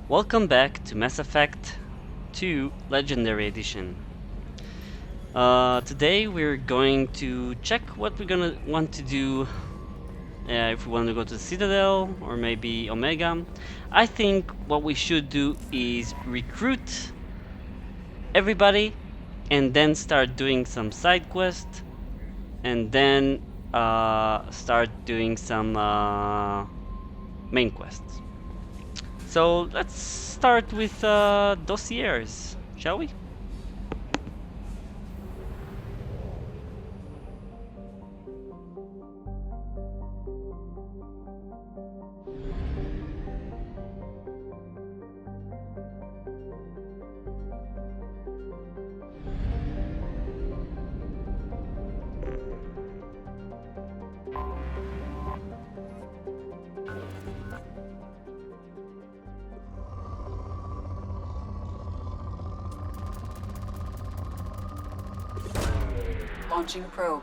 Welcome back to Mass Effect 2 Legendary Edition. Today we're going to check what we're gonna want to do, if we want to go to the Citadel or maybe Omega. I think what we should do is recruit everybody and then start doing some side quests and then start doing some main quests. So let's start with dossiers, shall we? Launching probe.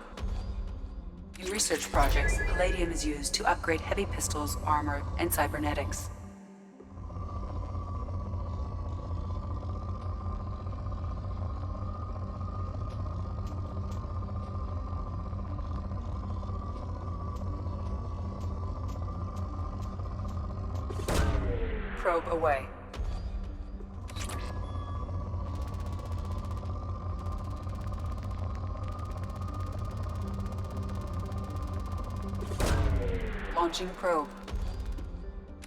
In research projects, palladium is used to upgrade heavy pistols, armor, and cybernetics. Probe away. Launching probe.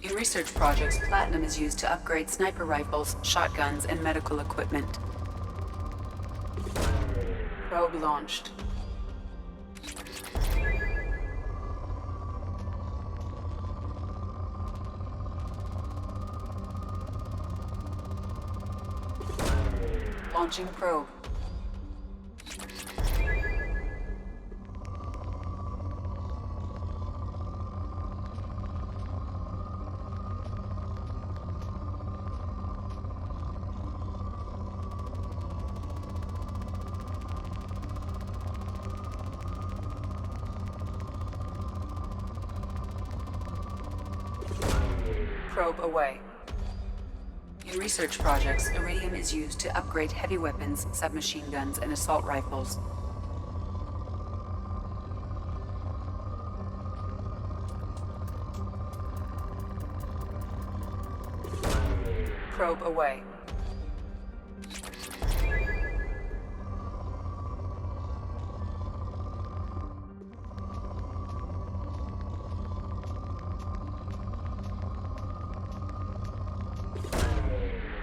In research projects, platinum is used to upgrade sniper rifles, shotguns, and medical equipment. Probe launched. Launching probe. Probe away. In research projects, iridium is used to upgrade heavy weapons, submachine guns, and assault rifles. Probe away.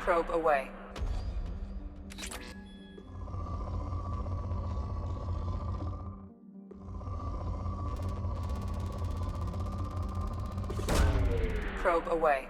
Probe away. Probe away.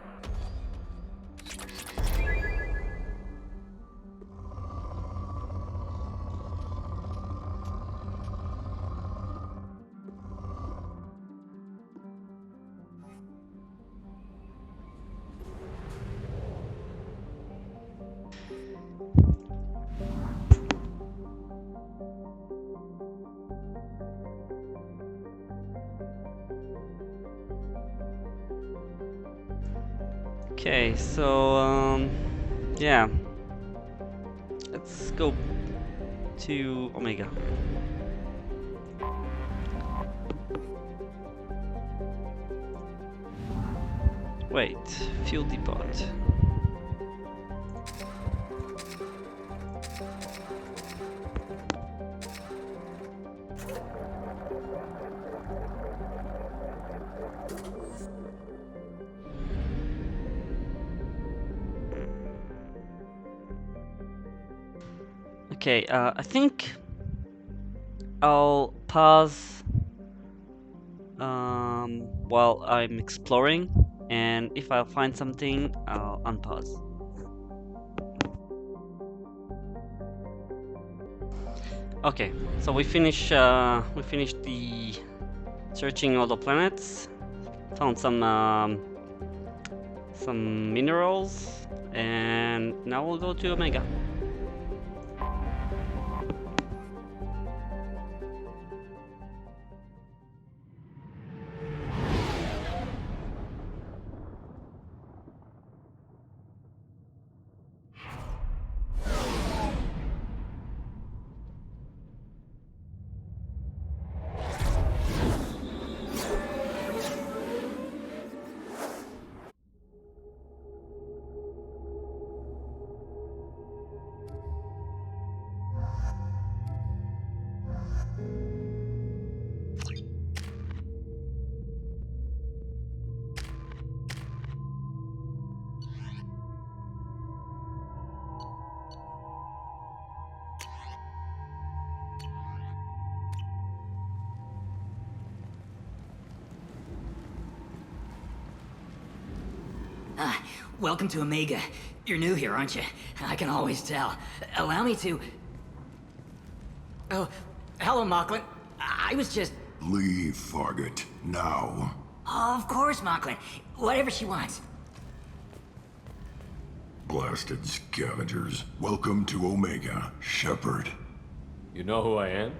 Okay, so yeah, let's go to Omega. Wait, fuel depot. Okay, I think I'll pause while I'm exploring, and if I'll find something, I'll unpause. Okay, so we finished the searching all the planets, found some minerals, and now we'll go to Omega. Welcome to Omega. You're new here, aren't you? I can always tell. Allow me to... Oh, hello, Mocklin. I was just... Leave, Fargate. Now. Oh, of course, Mocklin. Whatever she wants. Blasted scavengers. Welcome to Omega, Shepard. You know who I am?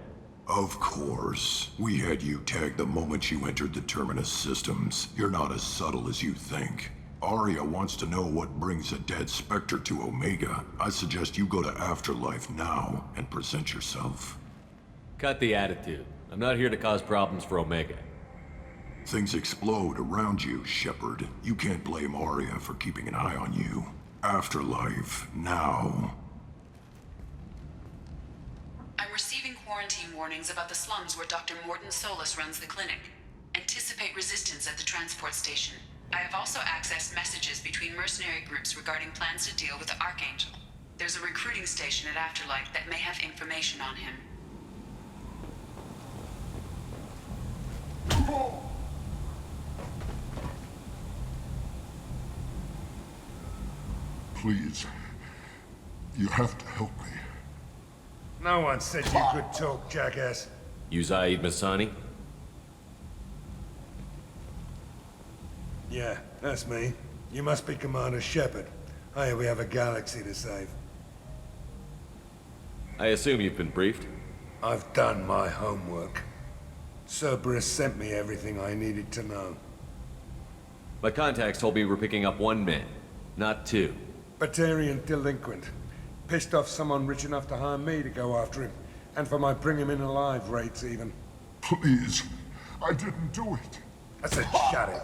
Of course. We had you tagged the moment you entered the Terminus systems. You're not as subtle as you think. Arya wants to know what brings a dead Spectre to Omega. I suggest you go to Afterlife now and present yourself. Cut the attitude. I'm not here to cause problems for Omega. Things explode around you, Shepard. You can't blame Arya for keeping an eye on you. Afterlife, now. I'm receiving quarantine warnings about the slums where Dr. Morton Solus runs the clinic. Anticipate resistance at the transport station. I have also accessed messages between mercenary groups regarding plans to deal with the Archangel. There's a recruiting station at Afterlife that may have information on him. Please. You have to help me. No one said you could talk, jackass. You Zaid Masani? Yeah, that's me. You must be Commander Shepard. Hey, we have a galaxy to save. I assume you've been briefed? I've done my homework. Cerberus sent me everything I needed to know. My contacts told me we're picking up one man, not two. Batarian delinquent. Pissed off someone rich enough to hire me to go after him. And for my bring him in alive rates even. Please. I didn't do it. I said shut it.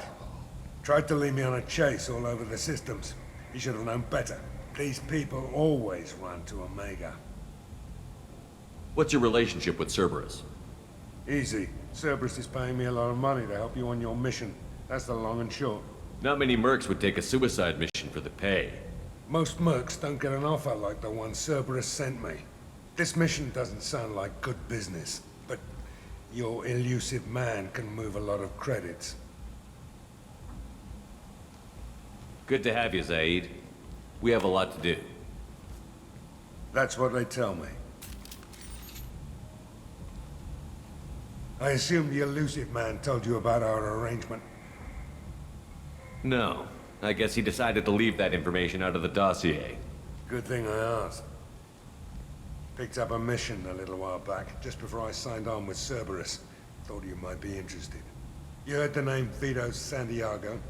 Tried to lead me on a chase all over the systems. He should have known better. These people always run to Omega. What's your relationship with Cerberus? Easy. Cerberus is paying me a lot of money to help you on your mission. That's the long and short. Not many mercs would take a suicide mission for the pay. Most mercs don't get an offer like the one Cerberus sent me. This mission doesn't sound like good business, but your elusive man can move a lot of credits. Good to have you, Zaid. We have a lot to do. That's what they tell me. I assume the elusive man told you about our arrangement. No. I guess he decided to leave that information out of the dossier. Good thing I asked. Picked up a mission a little while back, just before I signed on with Cerberus. Thought you might be interested. You heard the name Vito Santiago?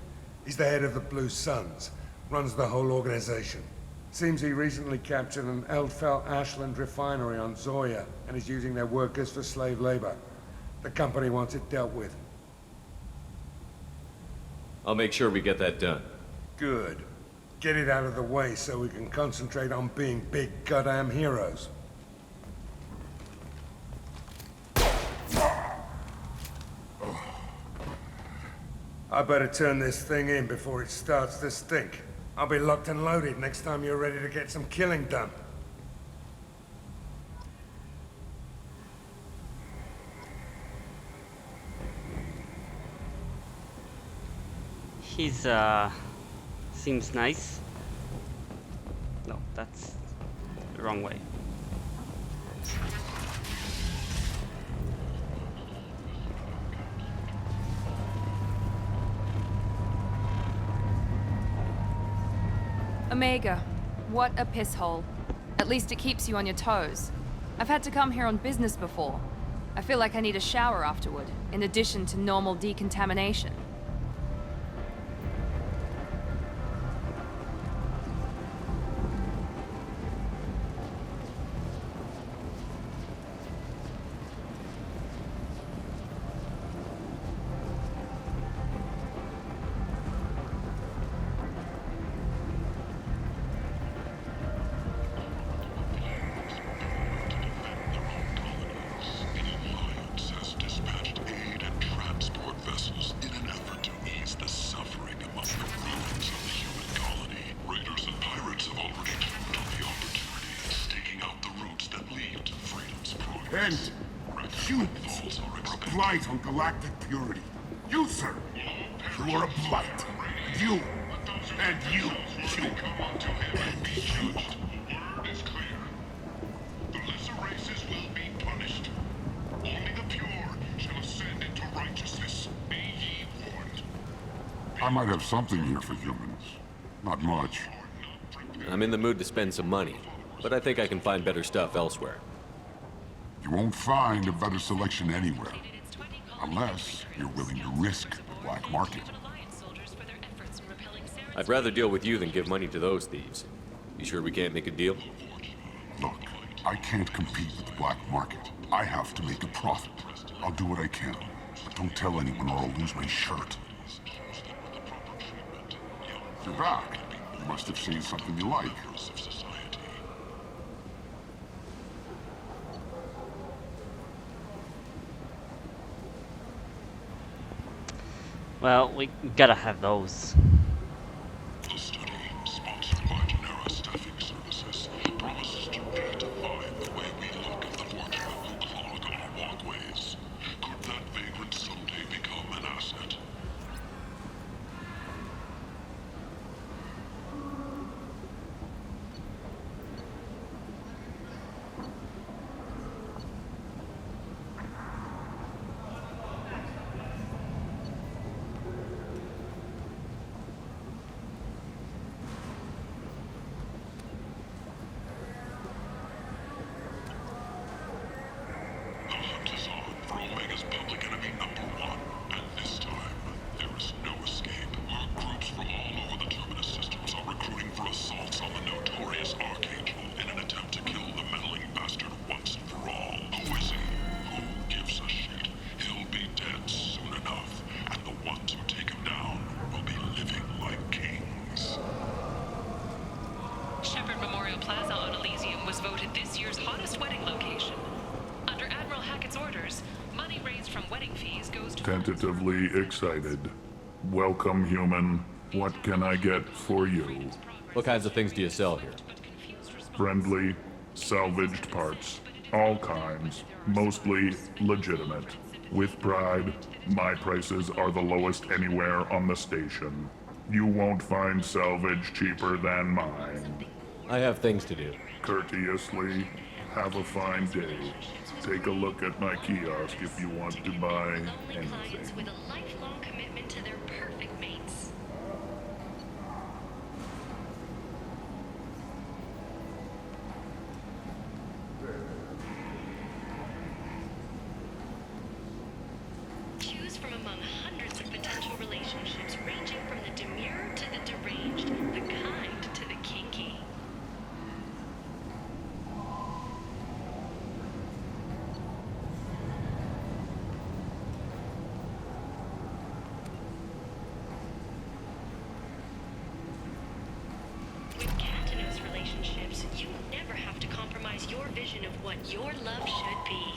He's the head of the Blue Suns, runs the whole organization. Seems he recently captured an Eldfell Ashland refinery on Zoya and is using their workers for slave labor. The company wants it dealt with. I'll make sure we get that done. Good. Get it out of the way so we can concentrate on being big goddamn heroes. I better turn this thing in before it starts to stink. I'll be locked and loaded next time you're ready to get some killing done. He's, seems nice. No, that's the wrong way. Omega, what a piss hole. At least it keeps you on your toes. I've had to come here on business before. I feel like I need a shower afterward, in addition to normal decontamination. And humans are a blight on galactic purity. You, sir, you are a blight. You And you come onto him and be judged. Word is clear. The lesser races will be punished. Only the pure shall ascend into righteousness. Be ye warned. I might have something here for humans. Not much. I'm in the mood to spend some money, but I think I can find better stuff elsewhere. You won't find a better selection anywhere. Unless you're willing to risk the black market. I'd rather deal with you than give money to those thieves. You sure we can't make a deal? Look, I can't compete with the black market. I have to make a profit. I'll do what I can, but don't tell anyone or I'll lose my shirt. You're back. You must have seen something you like. Well, we gotta have those. The study, sponsored by Genera Staffing Services, promises to redefine the way we look at the fortunate who clog our walkways. Could that vagrant someday become an asset? The hunt is on for Omega's public enemy #1, and this time, there is no escape. Our groups from all over the Terminus systems are recruiting for assaults on the notorious Archangel in an attempt to kill the meddling bastard once and for all. Who is he? Who gives a shit? He'll be dead soon enough, and the ones who take him down will be living like kings. Shepard Memorial Plaza on Elysium was voted this year's hottest wedding location. Under Admiral Hackett's orders, money raised from wedding fees goes to... Tentatively excited. Welcome, human. What can I get for you? What kinds of things do you sell here? Friendly, salvaged parts. All kinds. Mostly legitimate. With pride, my prices are the lowest anywhere on the station. You won't find salvage cheaper than mine. I have things to do. Courteously, have a fine day. Take a look at my kiosk if you want to buy anything. With a lifelong commitment to their perfect mates. Choose from among hundreds of potential relationships ranging from the demure to the deranged, the kind to the kinky. With Cantonos relationships, you never have to compromise your vision of what your love should be.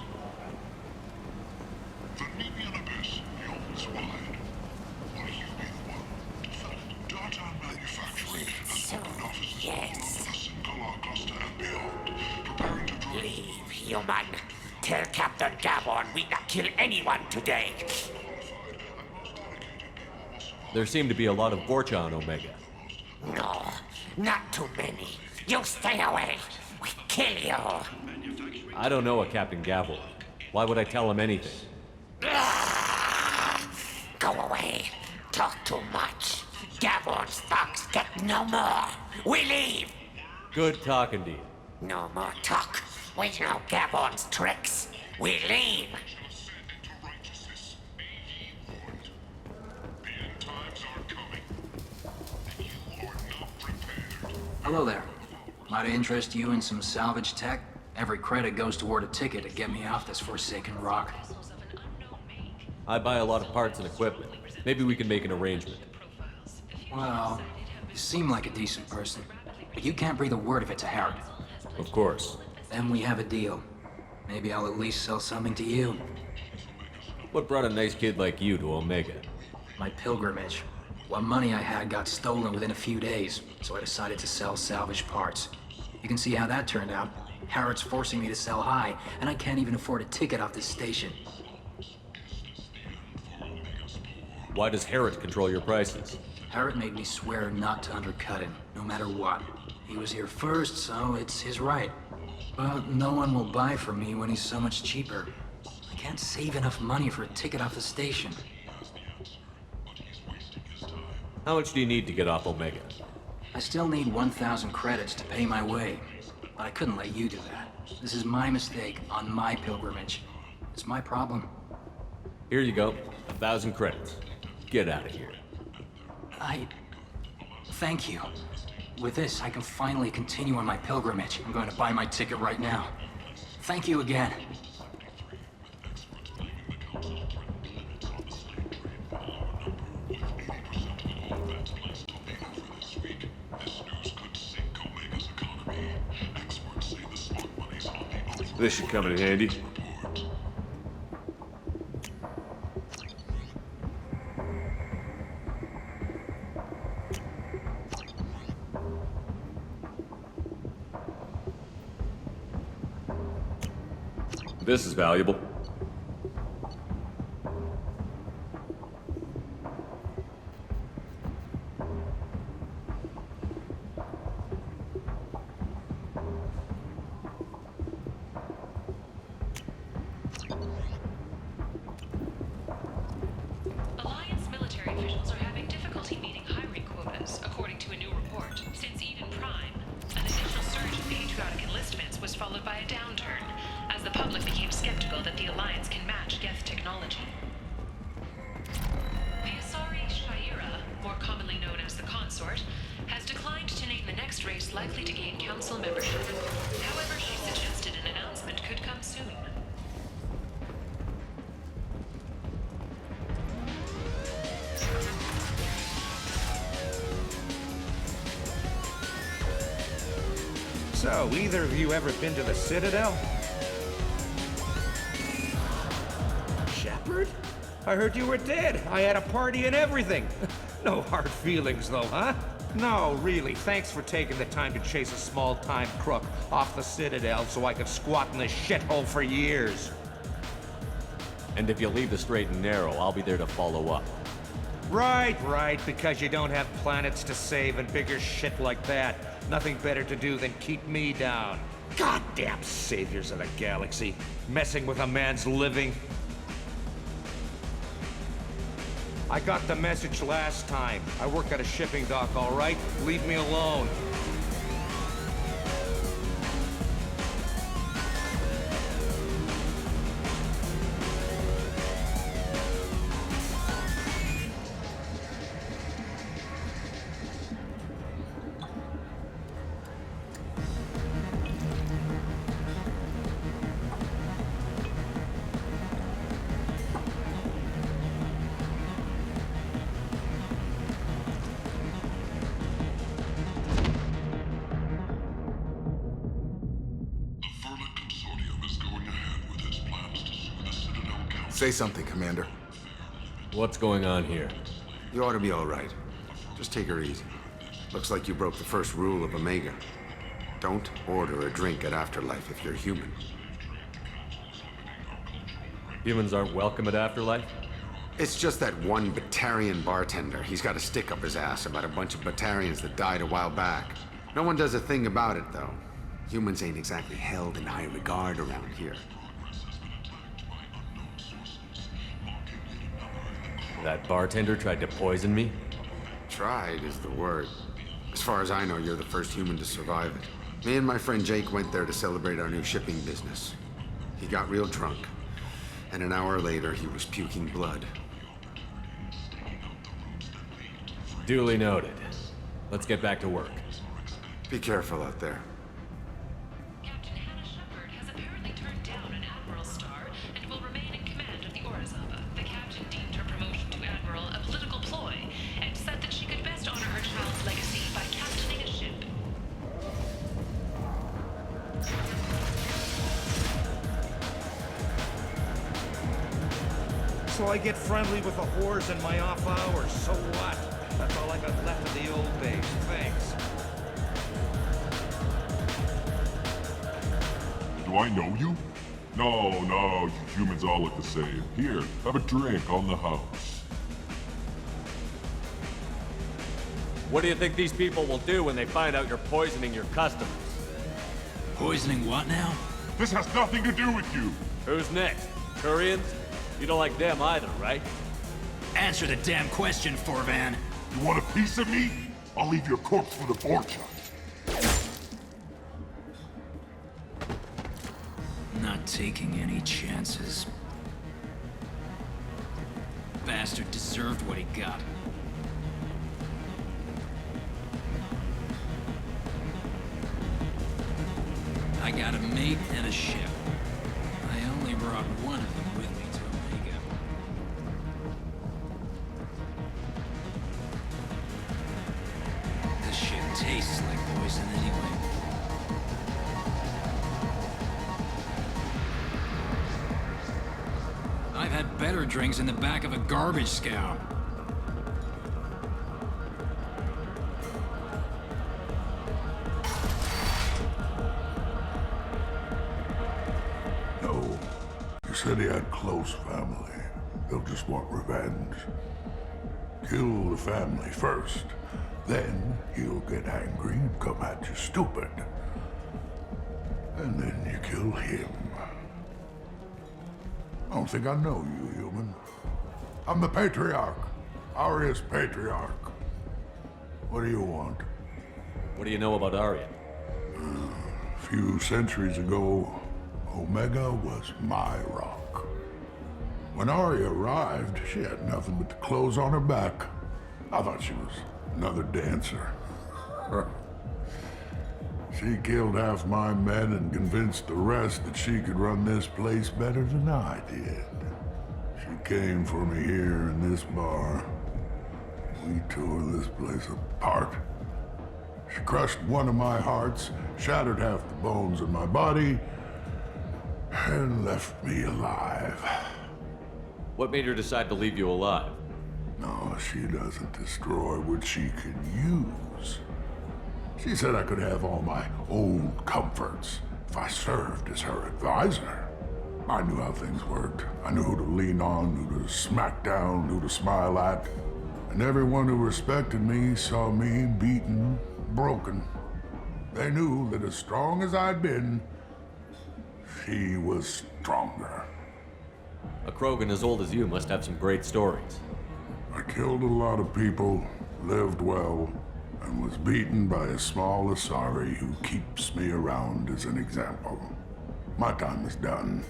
The Nemean Abyss yawns wide. Will you be the one to fill it? Data Manufacturing has opened offices all over the single cluster and beyond, preparing to drive... Leave, human. Tell Captain Gavon we not kill anyone today. There seem to be a lot of Vorcha on Omega. No, not too many. You stay away. We kill you. I don't know a Captain Gavel. Why would I tell him anything? Go away. Talk too much. Gavon's thugs get no more. We leave. Good talking to you. No more talk. We know Gavon's tricks. We leave. Hello there. Might I interest you in some salvage tech? Every credit goes toward a ticket to get me off this forsaken rock. I buy a lot of parts and equipment. Maybe we can make an arrangement. Well, you seem like a decent person, but you can't breathe a word of it to Harrod. Of course. Then we have a deal. Maybe I'll at least sell something to you. What brought a nice kid like you to Omega? My pilgrimage. What money I had got stolen within a few days, so I decided to sell salvaged parts. You can see how that turned out. Harrod's forcing me to sell high, and I can't even afford a ticket off this station. Why does Harrod control your prices? Harrod made me swear not to undercut him, no matter what. He was here first, so it's his right. But no one will buy from me when he's so much cheaper. I can't save enough money for a ticket off the station. How much do you need to get off Omega? I still need 1,000 credits to pay my way. But I couldn't let you do that. This is my mistake on my pilgrimage. It's my problem. Here you go. 1,000 credits. Get out of here. Thank you. With this, I can finally continue on my pilgrimage. I'm going to buy my ticket right now. Thank you again. This should come in handy. This is valuable. Alliance military officials are having difficulty meeting hiring quotas, according to a new report. Since Eden Prime, an initial surge in patriotic enlistments was followed by a downturn, as the public became skeptical that the Alliance can match Geth technology. The Asari Shaira, more commonly known as the Consort, has declined to name the next race likely to gain council membership. However, she suggested an announcement could come soon. So, either of you ever been to the Citadel? Shepard? I heard you were dead. I had a party and everything. No hard feelings, though, huh? No, really. Thanks for taking the time to chase a small-time crook off the Citadel so I could squat in this shithole for years. And if you leave the straight and narrow, I'll be there to follow up. Right, because you don't have planets to save and bigger shit like that. Nothing better to do than keep me down. Goddamn saviors of the galaxy, messing with a man's living. I got the message last time. I work at a shipping dock, all right? Leave me alone. Say something, Commander. What's going on here? You ought to be all right. Just take her easy. Looks like you broke the first rule of Omega. Don't order a drink at Afterlife if you're human. Humans aren't welcome at Afterlife? It's just that one Batarian bartender. He's got a stick up his ass about a bunch of Batarians that died a while back. No one does a thing about it, though. Humans ain't exactly held in high regard around here. That bartender tried to poison me? Tried is the word. As far as I know, you're the first human to survive it. Me and my friend Jake went there to celebrate our new shipping business. He got real drunk, and an hour later he was puking blood. Duly noted. Let's get back to work. Be careful out there. Captain Hannah Shepard has apparently turned down an Admiral's star and will remain in command of the Orizaba. The captain deemed her promotion to Admiral a political ploy and said that she could best honor her child's legacy by captaining a ship. So I get friendly with the whores in my off hours, so what? That's all I got left of the old days, thanks. Do I know you? No, you humans all look the same. Here, have a drink on the house. What do you think these people will do when they find out you're poisoning your customers? Poisoning what now? This has nothing to do with you. Who's next? Turians? You don't like them either, right? Answer the damn question, Forvan. You want a piece of me? I'll leave your corpse for the fortune. Not taking any chances. Bastard deserved what he got. I got a mate and a ship. I only brought one of them with me to Omega. This shit tastes like poison anyway. I've had better drinks in the back of a garbage scow. No. You said he had close family. He'll just want revenge. Kill the family first. Then he'll get angry and come at you stupid. And then you kill him. I don't think I know you, human. I'm the Patriarch. Aria's Patriarch. What do you want? What do you know about Aria? A few centuries ago, Omega was my rock. When Aria arrived, she had nothing but the clothes on her back. I thought she was another dancer. She killed half my men and convinced the rest that she could run this place better than I did. She came for me here in this bar. We tore this place apart. She crushed one of my hearts, shattered half the bones in my body, and left me alive. What made her decide to leave you alive? No, she doesn't destroy what she can use. She said I could have all my old comforts if I served as her advisor. I knew how things worked. I knew who to lean on, who to smack down, who to smile at. And everyone who respected me saw me beaten, broken. They knew that as strong as I'd been, she was stronger. A Krogan as old as you must have some great stories. I killed a lot of people, lived well, and was beaten by a small Asari who keeps me around as an example. My time is done.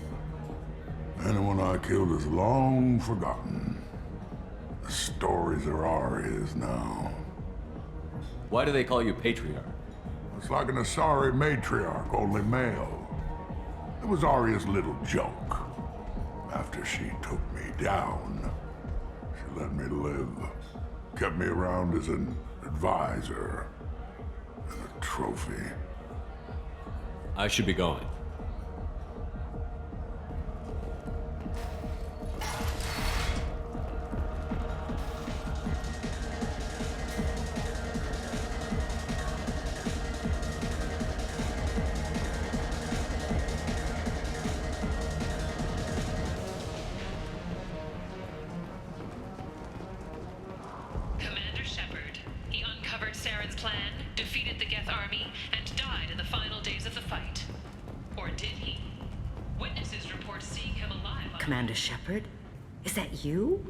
Anyone I killed is long forgotten. The stories are Aria's now. Why do they call you Patriarch? It's like an Asari matriarch, only male. It was Aria's little joke. After she took me down, she let me live. Kept me around as an advisor and a trophy. I should be going. Commander Shepard. He uncovered Saren's plan, defeated the Geth army, and died in the final days of the fight. Or did he? Witnesses report seeing him alive on... Commander Shepard? Is that you?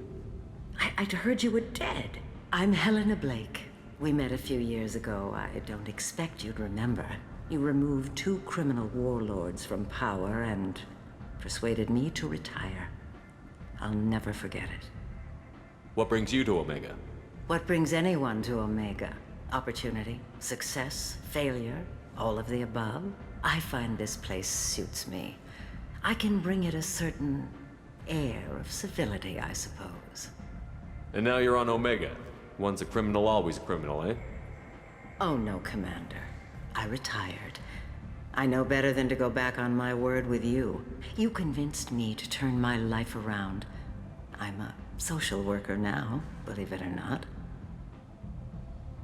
I'd heard you were dead. I'm Helena Blake. We met a few years ago. I don't expect you'd remember. You removed 2 criminal warlords from power and persuaded me to retire. I'll never forget it. What brings you to Omega? What brings anyone to Omega? Opportunity, success, failure, all of the above? I find this place suits me. I can bring it a certain air of civility, I suppose. And now you're on Omega. Once a criminal, always a criminal, eh? Oh no, Commander. I retired. I know better than to go back on my word with you. You convinced me to turn my life around. I'm a social worker now, believe it or not.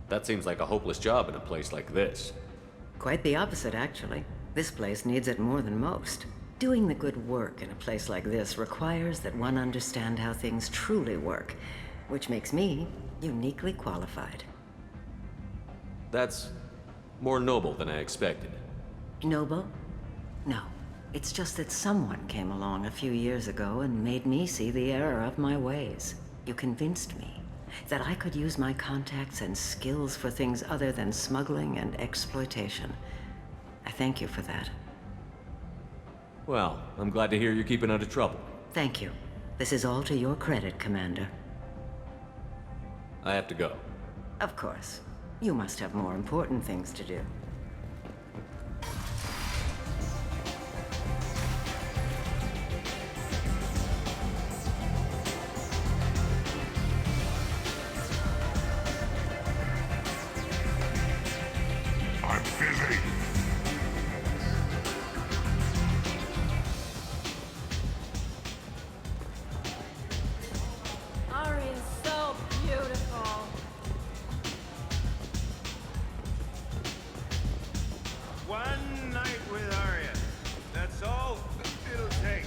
That seems like a hopeless job in a place like this. Quite the opposite, actually. This place needs it more than most. Doing the good work in a place like this requires that one understand how things truly work, which makes me uniquely qualified. That's more noble than I expected. Noble? No. It's just that someone came along a few years ago and made me see the error of my ways. You convinced me that I could use my contacts and skills for things other than smuggling and exploitation. I thank you for that. Well, I'm glad to hear you're keeping out of trouble. Thank you. This is all to your credit, Commander. I have to go. Of course. You must have more important things to do. I'm busy. Aria's so beautiful. One night with Arya. That's all it'll take.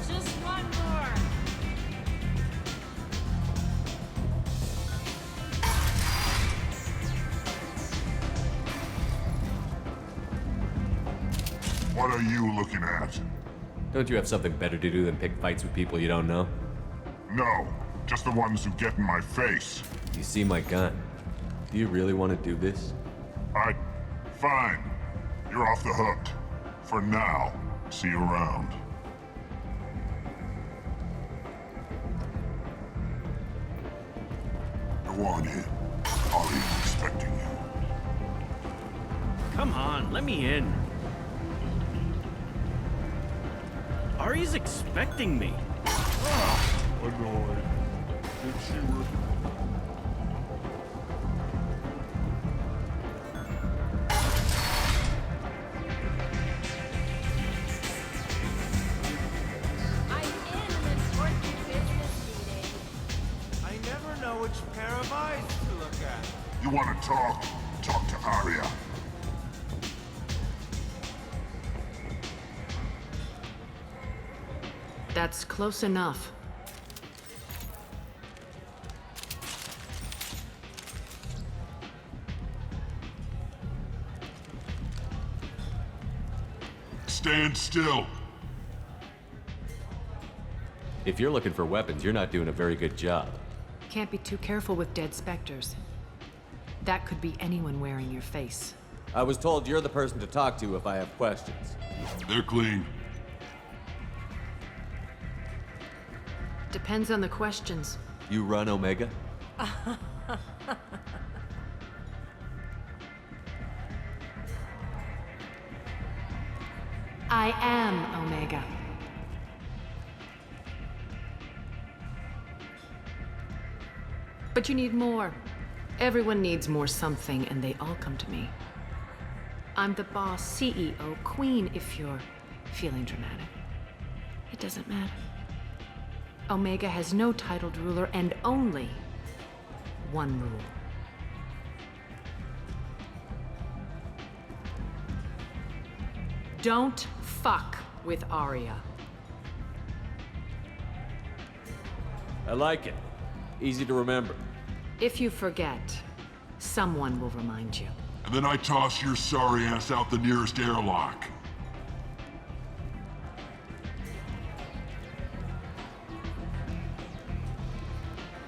Just one more. What are you looking at? Don't you have something better to do than pick fights with people you don't know? No, just the ones who get in my face. You see my gun. Do you really want to do this? Fine. You're off the hook. For now. See you around. Go on in. Arya's expecting you. Come on, let me in. Ari's expecting me. Annoyed. Did she I'm in an important business meeting. I never know which pair of eyes to look at. You want to talk? Talk to Arya. That's close enough. Stand still. If you're looking for weapons, you're not doing a very good job. Can't be too careful with dead specters. That could be anyone wearing your face. I was told you're the person to talk to if I have questions. They're clean. Depends on the questions. You run Omega? I am Omega. But you need more. Everyone needs more something, and they all come to me. I'm the boss, CEO, queen, if you're feeling dramatic. It doesn't matter. Omega has no titled ruler and only one rule. Don't fuck with Arya. I like it. Easy to remember. If you forget, Someone will remind you. And then I toss your sorry ass out the nearest airlock.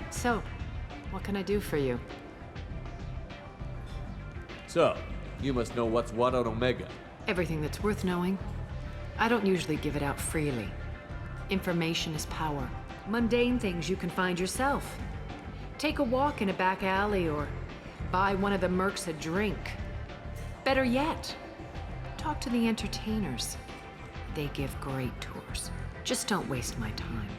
So, what can I do for you? So, you must know what's what on Omega. Everything that's worth knowing. I don't usually give it out freely. Information is power. Mundane things you can find yourself. Take a walk in a back alley or buy one of the mercs a drink. Better yet, talk to the entertainers. They give great tours. Just don't waste my time.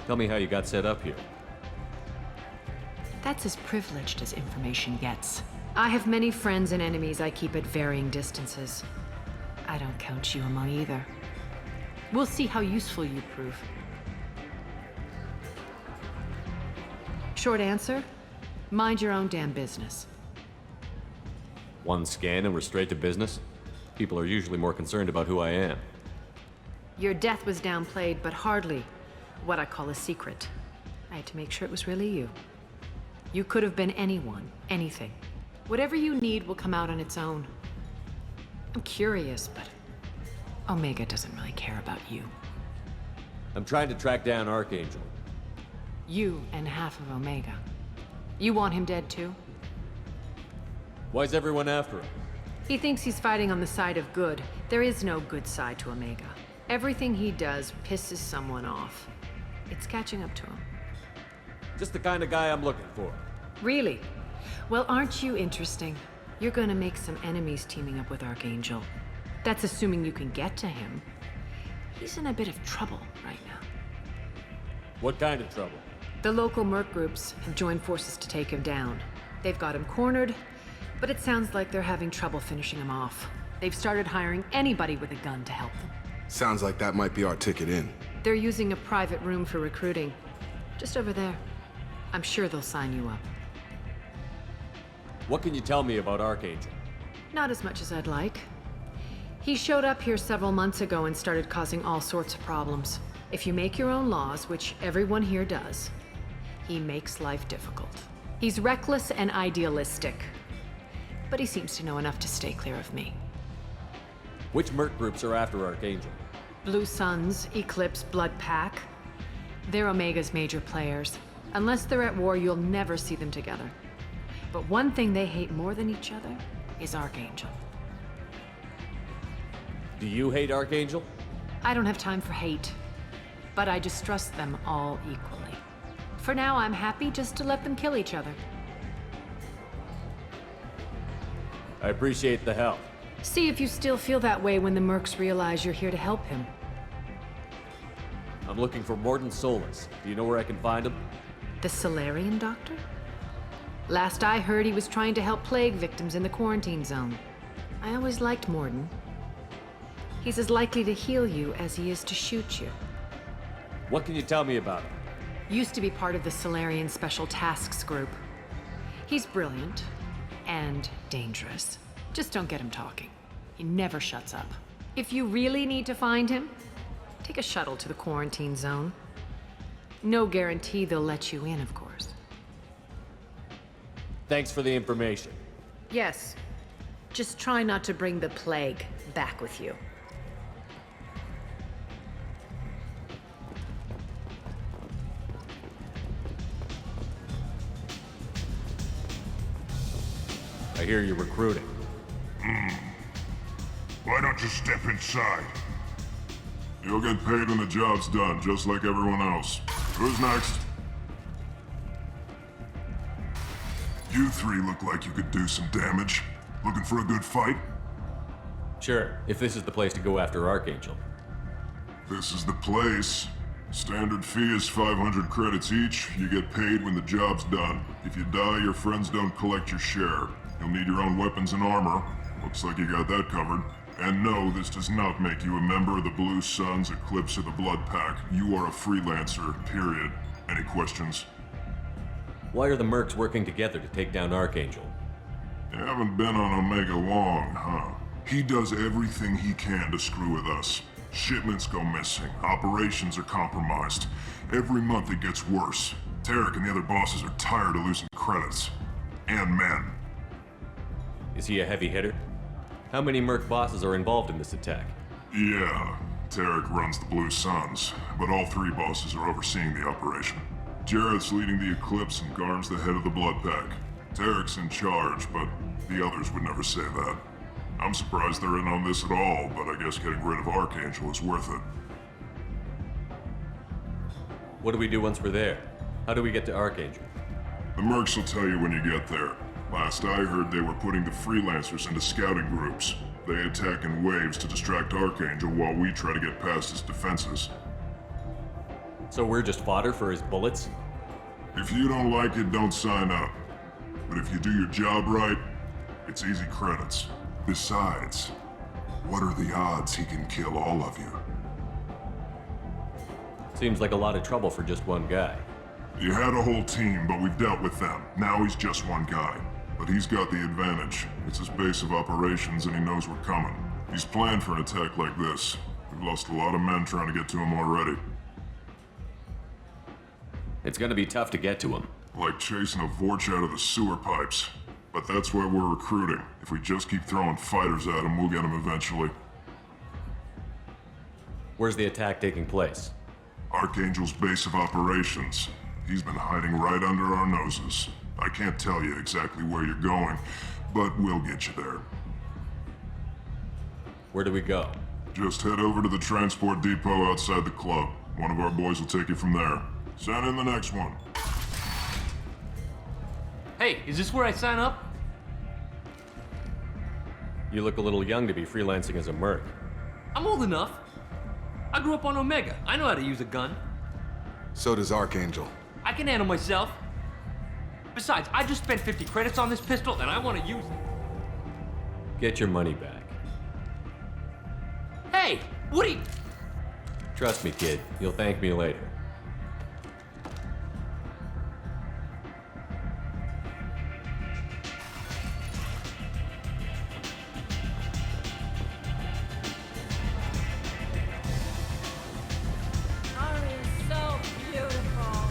Tell me how you got set up here. That's as privileged as information gets. I have many friends and enemies I keep at varying distances. I don't count you among either. We'll see how useful you prove. Short answer, mind your own damn business. One scan and we're straight to business? People are usually more concerned about who I am. Your death was downplayed, but hardly what I call a secret. I had to make sure it was really you. You could have been anyone, anything. Whatever you need will come out on its own. I'm curious, but Omega doesn't really care about you. I'm trying to track down Archangel. You and half of Omega. You want him dead too? Why's everyone after him? He thinks he's fighting on the side of good. There is no good side to Omega. Everything he does pisses someone off. It's catching up to him. Just the kind of guy I'm looking for. Really? Well, aren't you interesting? You're gonna make some enemies teaming up with Archangel. That's assuming you can get to him. He's in a bit of trouble right now. What kind of trouble? The local merc groups have joined forces to take him down. They've got him cornered, but it sounds like they're having trouble finishing him off. They've started hiring anybody with a gun to help them. Sounds like that might be our ticket in. They're using a private room for recruiting. Just over there. I'm sure they'll sign you up. What can you tell me about Archangel? Not as much as I'd like. He showed up here several months ago and started causing all sorts of problems. If you make your own laws, which everyone here does, he makes life difficult. He's reckless and idealistic. But he seems to know enough to stay clear of me. Which merc groups are after Archangel? Blue Suns, Eclipse, Blood Pack. They're Omega's major players. Unless they're at war, you'll never see them together. But one thing they hate more than each other is Archangel. Do you hate Archangel? I don't have time for hate, but I distrust them all equally. For now, I'm happy just to let them kill each other. I appreciate the help. See if you still feel that way when the mercs realize you're here to help him. I'm looking for Morden Solus. Do you know where I can find him? The Solarian doctor? Last I heard, he was trying to help plague victims in the quarantine zone. I always liked Morden. He's as likely to heal you as he is to shoot you. What can you tell me about him? Used to be part of the Solarian Special Tasks Group. He's brilliant and dangerous. Just don't get him talking. He never shuts up. If you really need to find him, take a shuttle to the quarantine zone. No guarantee they'll let you in, of course. Thanks for the information. Yes. Just try not to bring the plague back with you. I hear you're recruiting. Why don't you step inside? You'll get paid when the job's done, just like everyone else. Who's next? You three look like you could do some damage. Looking for a good fight? Sure, if this is the place to go after Archangel. This is the place. Standard fee is 500 credits each. You get paid when the job's done. If you die, your friends don't collect your share. You'll need your own weapons and armor. Looks like you got that covered. And no, this does not make you a member of the Blue Suns, Eclipse, or the Blood Pack. You are a freelancer, period. Any questions? Why are the mercs working together to take down Archangel? You haven't been on Omega long, huh? He does everything he can to screw with us. Shipments go missing. Operations are compromised. Every month it gets worse. Tarek and the other bosses are tired of losing credits. And men. Is he a heavy hitter? How many Merc bosses are involved in this attack? Yeah, Tarek runs the Blue Suns, but all 3 bosses are overseeing the operation. Jarrett's leading the Eclipse and Garm's the head of the Blood Pack. Tarek's in charge, but the others would never say that. I'm surprised they're in on this at all, but I guess getting rid of Archangel is worth it. What do we do once we're there? How do we get to Archangel? The Mercs will tell you when you get there. Last I heard, they were putting the freelancers into scouting groups. They attack in waves to distract Archangel while we try to get past his defenses. So we're just fodder for his bullets? If you don't like it, don't sign up. But if you do your job right, it's easy credits. Besides, what are the odds he can kill all of you? Seems like a lot of trouble for just one guy. You had a whole team, but we've dealt with them. Now he's just one guy. But he's got the advantage. It's his base of operations and he knows we're coming. He's planned for an attack like this. We've lost a lot of men trying to get to him already. It's gonna be tough to get to him. Like chasing a Vorch out of the sewer pipes. But that's why we're recruiting. If we just keep throwing fighters at him, we'll get him eventually. Where's the attack taking place? Archangel's base of operations. He's been hiding right under our noses. I can't tell you exactly where you're going, but we'll get you there. Where do we go? Just head over to the transport depot outside the club. One of our boys will take you from there. Send in the next one. Hey, is this where I sign up? You look a little young to be freelancing as a merc. I'm old enough. I grew up on Omega. I know how to use a gun. So does Archangel. I can handle myself. Besides, I just spent 50 credits on this pistol and I want to use it. Get your money back. Hey, Woody! Trust me, kid. You'll thank me later. Aria's so beautiful.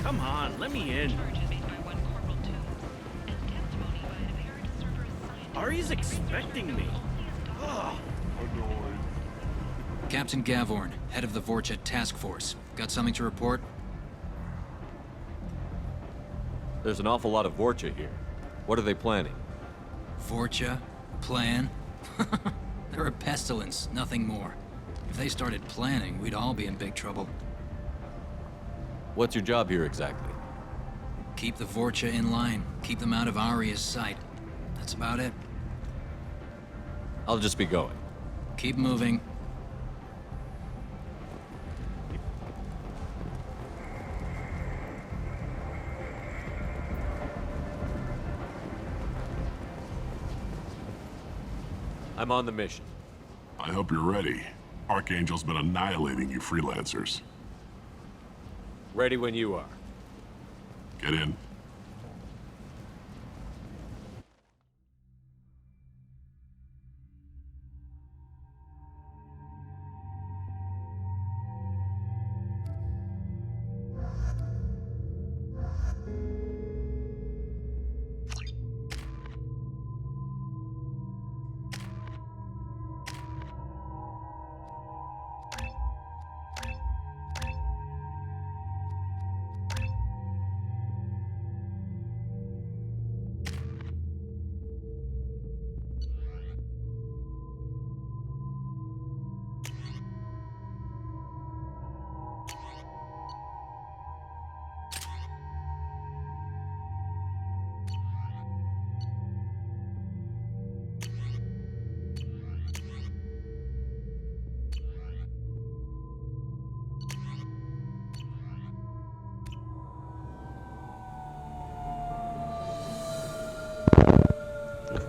Come on, let me in. Ari's expecting me. Oh, annoyed. Captain Gavorn, head of the Vorchet Task Force. Got something to report? There's an awful lot of Vorcha here. What are they planning? Vorcha? Plan? They're a pestilence, nothing more. If they started planning, we'd all be in big trouble. What's your job here exactly? Keep the Vorcha in line. Keep them out of Aria's sight. That's about it. I'll just be going. Keep moving. I'm on the mission. I hope you're ready. Archangel's been annihilating you freelancers. Ready when you are. Get in.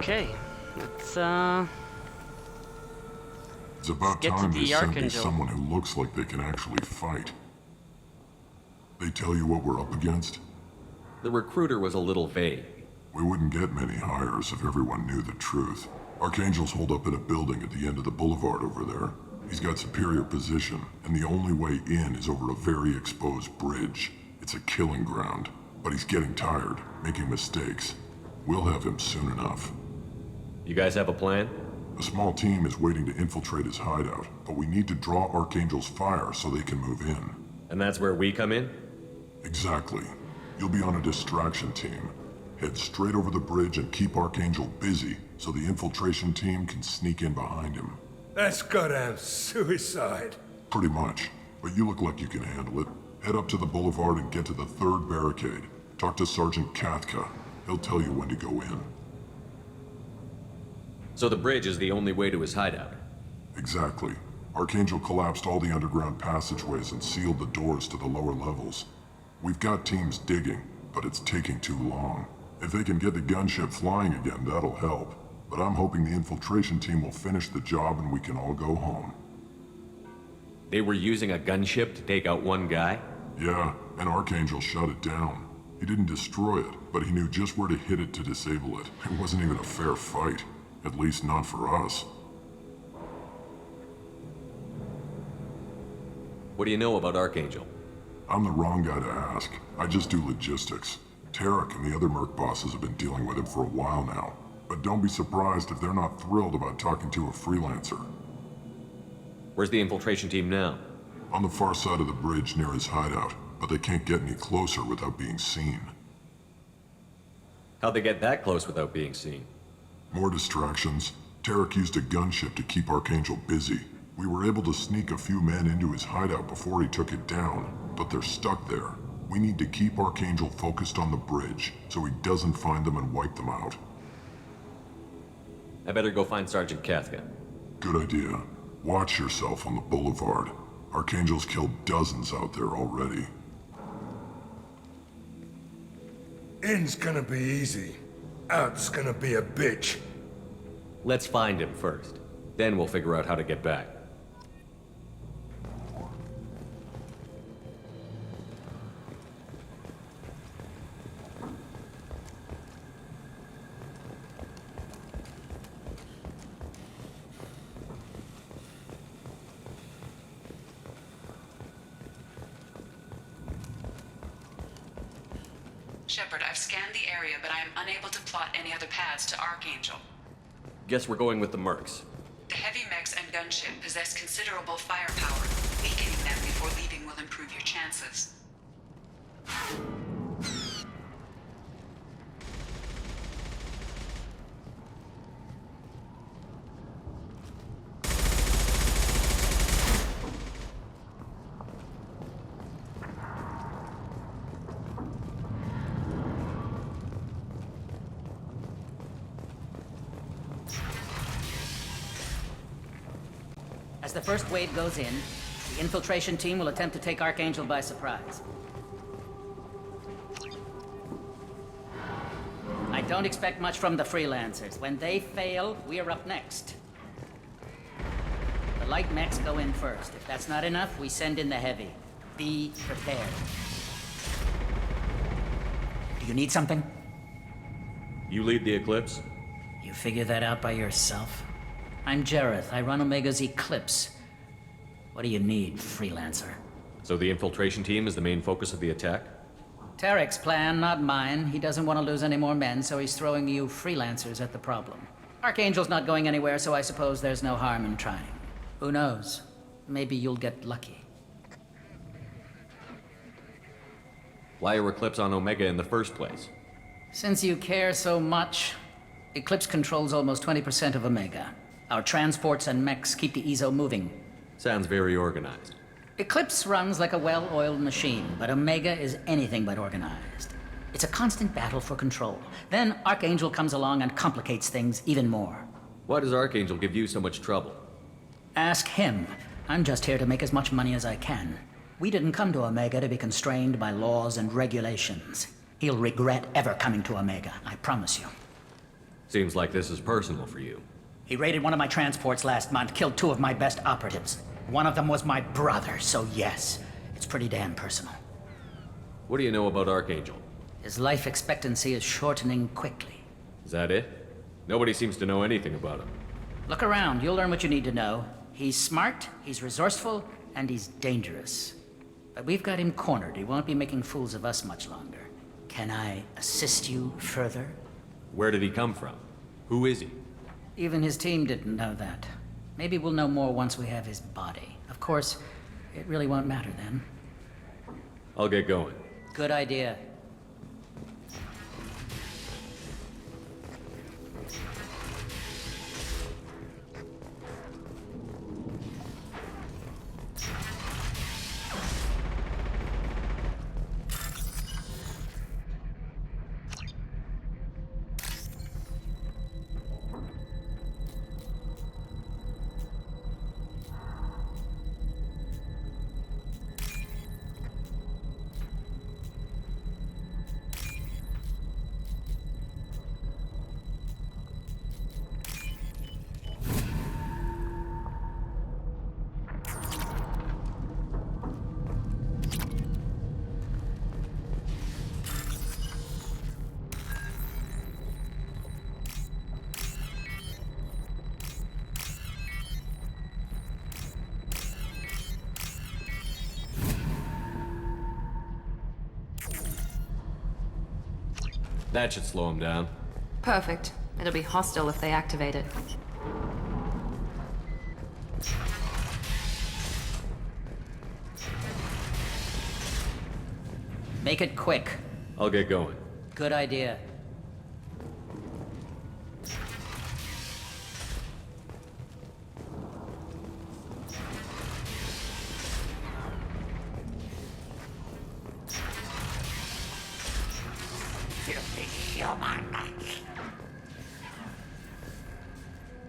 Okay, let's It's about get to time they the sent me Archangel. someone who looks like they can actually fight. They tell you what we're up against? The recruiter was a little vague. We wouldn't get many hires if everyone knew the truth. Archangel's holed up in a building at the end of the boulevard over there. He's got superior position, and the only way in is over a very exposed bridge. It's a killing ground, but he's getting tired, making mistakes. We'll have him soon enough. You guys have a plan? A small team is waiting to infiltrate his hideout, but we need to draw Archangel's fire so they can move in. And that's where we come in? Exactly. You'll be on a distraction team. Head straight over the bridge and keep Archangel busy so the infiltration team can sneak in behind him. That's goddamn suicide. Pretty much, but you look like you can handle it. Head up to the boulevard and get to the third barricade. Talk to Sergeant Katka. He'll tell you when to go in. So the bridge is the only way to his hideout? Exactly. Archangel collapsed all the underground passageways and sealed the doors to the lower levels. We've got teams digging, but it's taking too long. If they can get the gunship flying again, that'll help. But I'm hoping the infiltration team will finish the job and we can all go home. They were using a gunship to take out one guy? Yeah, and Archangel shut it down. He didn't destroy it, but he knew just where to hit it to disable it. It wasn't even a fair fight. At least not for us. What do you know about Archangel? I'm the wrong guy to ask. I just do logistics. Tarek and the other merc bosses have been dealing with him for a while now. But don't be surprised if they're not thrilled about talking to a freelancer. Where's the infiltration team now? On the far side of the bridge near his hideout, but they can't get any closer without being seen. How'd they get that close without being seen? More distractions. Tarek used a gunship to keep Archangel busy. We were able to sneak a few men into his hideout before he took it down, but they're stuck there. We need to keep Archangel focused on the bridge, so he doesn't find them and wipe them out. I better go find Sergeant Katka. Good idea. Watch yourself on the boulevard. Archangel's killed dozens out there already. In's gonna be easy. Out's gonna be a bitch. Let's find him first. Then we'll figure out how to get back. Shepard, I've scanned the area, but I am unable to plot any other paths to Archangel. Guess we're going with the mercs. The heavy mechs and gunship possess considerable firepower. Weakening them before leaving will improve your chances. As the first wave goes in, the infiltration team will attempt to take Archangel by surprise. I don't expect much from the freelancers. When they fail, we're up next. The light mechs go in first. If that's not enough, we send in the heavy. Be prepared. Do you need something? You lead the Eclipse? You figure that out by yourself? I'm Jareth. I run Omega's Eclipse. What do you need, freelancer? So the infiltration team is the main focus of the attack? Tarek's plan, not mine. He doesn't want to lose any more men, so he's throwing you freelancers at the problem. Archangel's not going anywhere, so I suppose there's no harm in trying. Who knows? Maybe you'll get lucky. Why are Eclipse on Omega in the first place? Since you care so much, Eclipse controls almost 20% of Omega. Our transports and mechs keep the EZO moving. Sounds very organized. Eclipse runs like a well-oiled machine, but Omega is anything but organized. It's a constant battle for control. Then Archangel comes along and complicates things even more. Why does Archangel give you so much trouble? Ask him. I'm just here to make as much money as I can. We didn't come to Omega to be constrained by laws and regulations. He'll regret ever coming to Omega, I promise you. Seems like this is personal for you. He raided one of my transports last month, killed 2 of my best operatives. One of them was my brother, so yes, it's pretty damn personal. What do you know about Archangel? His life expectancy is shortening quickly. Is that it? Nobody seems to know anything about him. Look around, you'll learn what you need to know. He's smart, he's resourceful, and he's dangerous. But we've got him cornered. He won't be making fools of us much longer. Can I assist you further? Where did he come from? Who is he? Even his team didn't know that. Maybe we'll know more once we have his body. Of course, it really won't matter then. I'll get going. Good idea. That should slow him down. Perfect. It'll be hostile if they activate it. Make it quick. I'll get going. Good idea.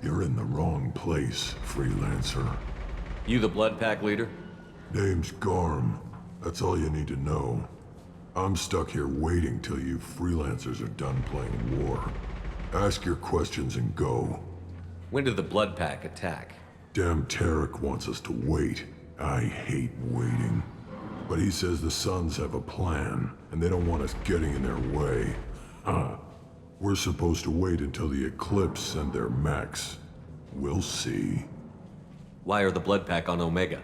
You're in the wrong place, freelancer. You the Blood Pack leader? Name's Garm. That's all you need to know. I'm stuck here waiting till you freelancers are done playing war. Ask your questions and go. When did the Blood Pack attack? Damn Tarek wants us to wait. I hate waiting. But he says the Suns have a plan, and they don't want us getting in their way. We're supposed to wait until the Eclipse send their mechs. We'll see. Why are the Blood Pack on Omega?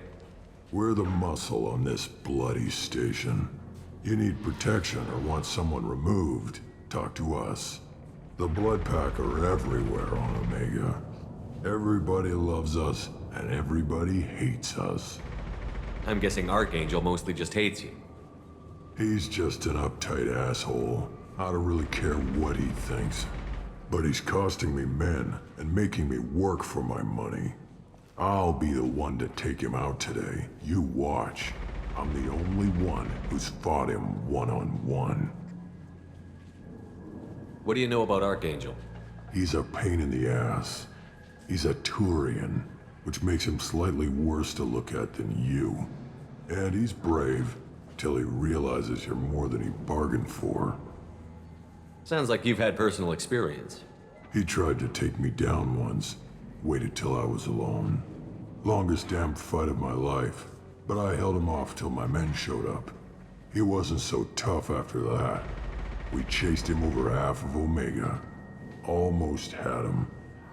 We're the muscle on this bloody station. You need protection or want someone removed, talk to us. The Blood Pack are everywhere on Omega. Everybody loves us, and everybody hates us. I'm guessing Archangel mostly just hates you. He's just an uptight asshole. I don't really care what he thinks. But he's costing me men and making me work for my money. I'll be the one to take him out today. You watch. I'm the only one who's fought him one-on-one. What do you know about Archangel? He's a pain in the ass. He's a Turian, which makes him slightly worse to look at than you. And he's brave, till he realizes you're more than he bargained for. Sounds like you've had personal experience. He tried to take me down once. Waited till I was alone. Longest damn fight of my life. But I held him off till my men showed up. He wasn't so tough after that. We chased him over half of Omega. Almost had him.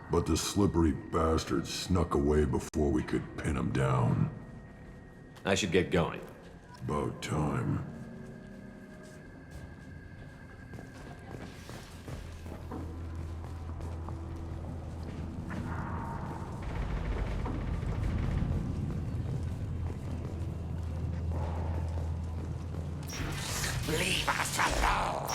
But the slippery bastard snuck away before we could pin him down. I should get going. About time. Leave us alone!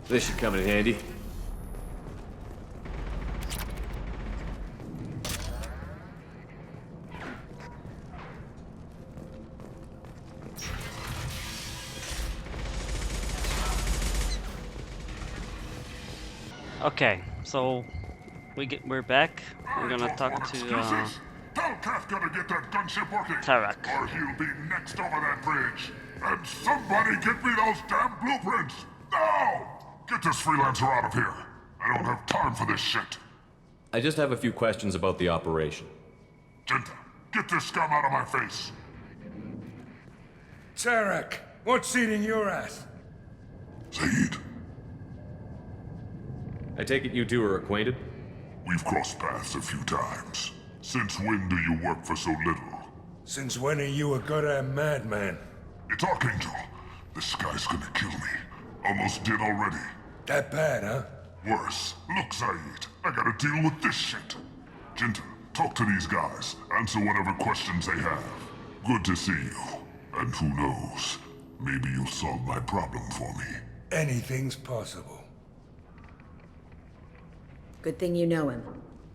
This should come in handy. Okay, so we're back. We're gonna talk to Tell Kafka to get that gunship working, Tarak. or he'll be next over that bridge. And somebody get me those damn blueprints! Now! Get this freelancer out of here. I don't have time for this shit. I just have a few questions about the operation. Jinta, get this scum out of my face. Tarak, what's eating your ass? Zaid, I take it you two are acquainted? we've crossed paths a few times. Since when do you work for so little? Since when are you a goddamn madman? It's Archangel. This guy's gonna kill me. Almost did already. That bad, huh? Worse. Look, Zaid, I gotta deal with this shit. Jinta, talk to these guys. Answer whatever questions they have. Good to see you. And who knows, maybe you'll solve my problem for me. Anything's possible. Good thing you know him.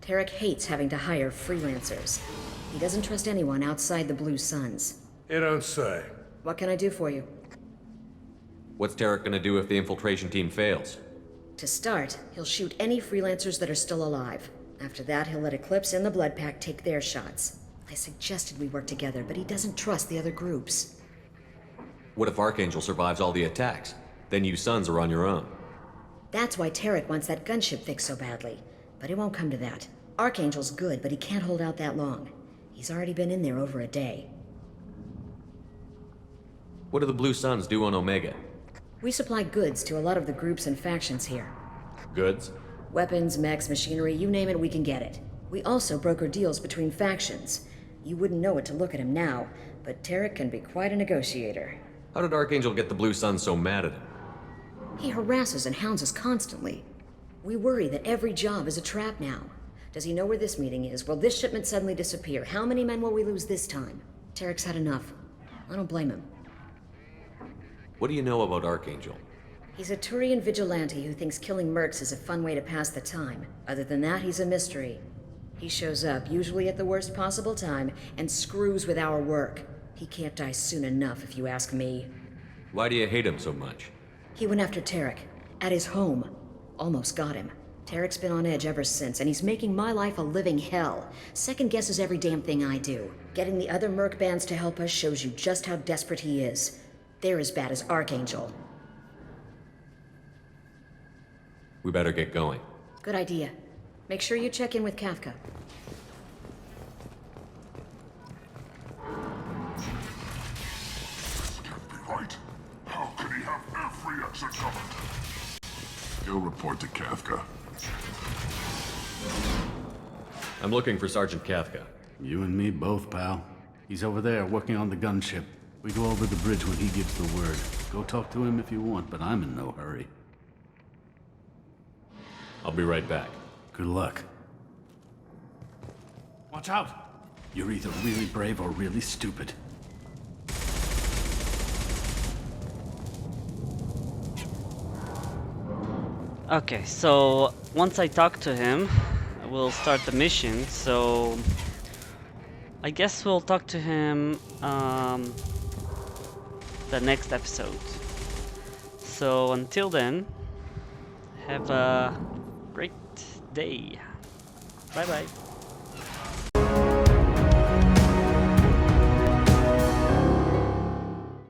Tarak hates having to hire freelancers. He doesn't trust anyone outside the Blue Suns. You don't say. What can I do for you? What's Tarak gonna do if the infiltration team fails? To start, he'll shoot any freelancers that are still alive. After that, he'll let Eclipse and the Blood Pack take their shots. I suggested we work together, but he doesn't trust the other groups. What if Archangel survives all the attacks? Then you Sons are on your own. That's why Tarak wants that gunship fixed so badly. But it won't come to that. Archangel's good, but he can't hold out that long. He's already been in there over a day. What do the Blue Suns do on Omega? We supply goods to a lot of the groups and factions here. Goods? Weapons, mechs, machinery, you name it, we can get it. We also broker deals between factions. You wouldn't know it to look at him now, but Tarak can be quite a negotiator. How did Archangel get the Blue Suns so mad at him? He harasses and hounds us constantly. We worry that every job is a trap now. Does he know where this meeting is? Will this shipment suddenly disappear? How many men will we lose this time? Tarek's had enough. I don't blame him. What do you know about Archangel? He's a Turian vigilante who thinks killing mercs is a fun way to pass the time. Other than that, he's a mystery. He shows up, usually at the worst possible time, and screws with our work. He can't die soon enough, if you ask me. Why do you hate him so much? He went after Tarak, at his home. Almost got him. Tarek's been on edge ever since, and he's making my life a living hell. Second guesses every damn thing I do. Getting the other merc bands to help us shows you just how desperate he is. They're as bad as Archangel. We better get going. Good idea. Make sure you check in with Kafka. Can't be right. How could he have every exit covered? You'll report to Kafka. I'm looking for Sergeant Kafka. You and me both, pal. He's over there working on the gunship. We go over the bridge when he gives the word. Go talk to him if you want, but I'm in no hurry. I'll be right back. Good luck. Watch out! You're either really brave or really stupid. Okay, so once I talk to him, we'll start the mission. So I guess we'll talk to him the next episode. So until then, have a great day. Bye bye.